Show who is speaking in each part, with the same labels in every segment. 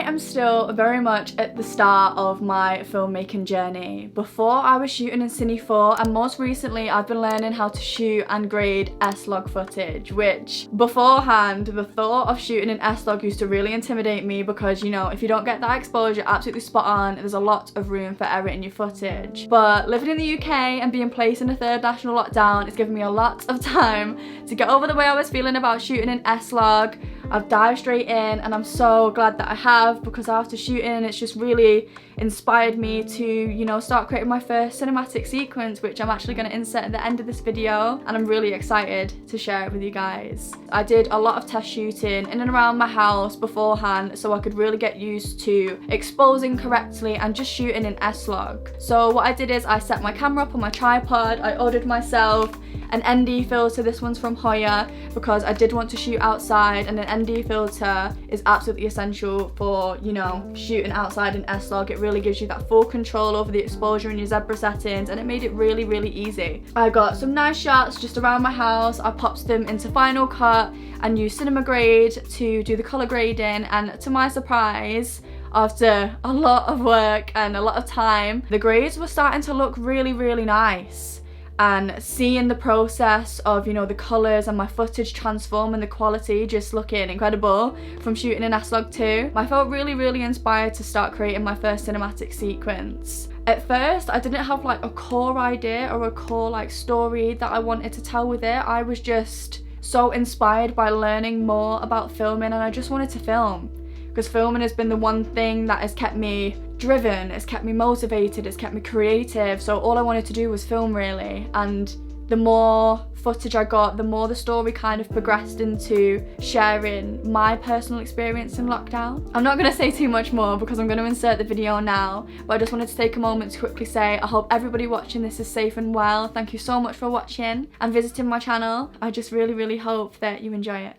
Speaker 1: I am still very much at the start of my filmmaking journey. Before I was shooting in Cine 4, and most recently I've been learning how to shoot and grade S-Log footage, which beforehand the thought of shooting in S-Log used to really intimidate me because, you know, if you don't get that exposure absolutely spot on, there's a lot of room for error in your footage. But living in the UK and being placed in a third national lockdown has given me a lot of time to get over the way I was feeling about shooting in S-Log. I've dived straight in and I'm so glad that I have, because after shooting it's just really inspired me to, you know, start creating my first cinematic sequence, which I'm actually going to insert at the end of this video, and I'm really excited to share it with you guys. I did a lot of test shooting in and around my house beforehand so I could really get used to exposing correctly and just shooting in S-Log. So what I did is I set my camera up on my tripod, I ordered myself an ND filter. This one's from Hoya because I did want to shoot outside, and an ND filter is absolutely essential for, you know, shooting outside in S-Log. It really gives you that full control over the exposure and your zebra settings, and it made it really, really easy. I got some nice shots just around my house. I popped them into Final Cut and used cinema grade to do the color grading, and to my surprise, after a lot of work and a lot of time, the grades were starting to look really, really nice. And seeing the process of, you know, the colours and my footage transform and the quality just looking incredible from shooting in S-LOG2, I felt really, really inspired to start creating my first cinematic sequence. At first, I didn't have like a core idea or a core like story that I wanted to tell with it. I was just so inspired by learning more about filming, and I just wanted to film. Because filming has been the one thing that has kept me driven, it's kept me motivated, it's kept me creative, so all I wanted to do was film really. And the more footage I got, the more the story kind of progressed into sharing my personal experience in lockdown. I'm not going to say too much more because I'm going to insert the video now, but I just wanted to take a moment to quickly say I hope everybody watching this is safe and well. Thank you so much for watching and visiting my channel. I just really, really hope that you enjoy it.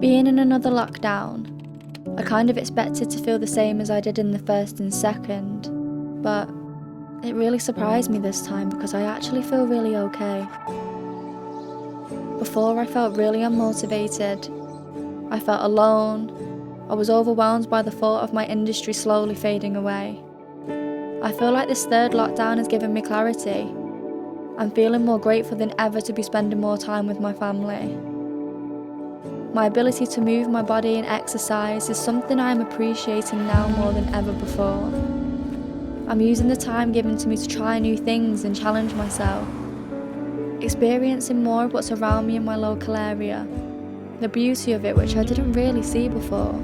Speaker 1: Being in another lockdown, I kind of expected to feel the same as I did in the first and second, but it really surprised me this time because I actually feel really okay. Before, I felt really unmotivated, I felt alone, I was overwhelmed by the thought of my industry slowly fading away. I feel like this third lockdown has given me clarity. I'm feeling more grateful than ever to be spending more time with my family. My ability to move my body and exercise is something I am appreciating now more than ever before. I'm using the time given to me to try new things and challenge myself, experiencing more of what's around me in my local area, the beauty of it which I didn't really see before,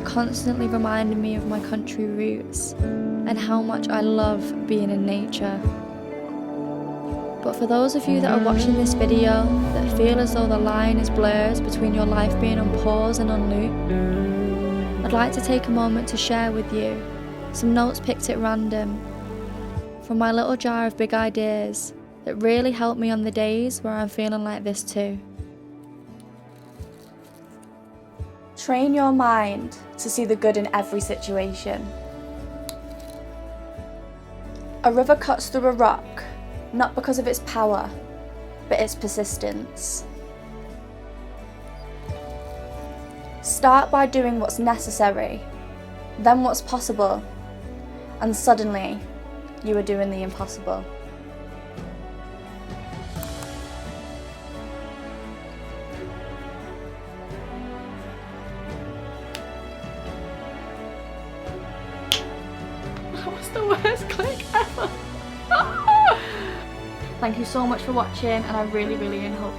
Speaker 1: constantly reminding me of my country roots and how much I love being in nature. But for those of you that are watching this video that feel as though the line is blurred between your life being on pause and on loop, I'd like to take a moment to share with you some notes picked at random from my little jar of big ideas that really help me on the days where I'm feeling like this too. Train your mind to see the good in every situation. A river cuts through a rock, not because of its power, but its persistence. Start by doing what's necessary, then what's possible, and suddenly you are doing the impossible. That was the worst click ever. Thank you so much for watching, and I really, really hope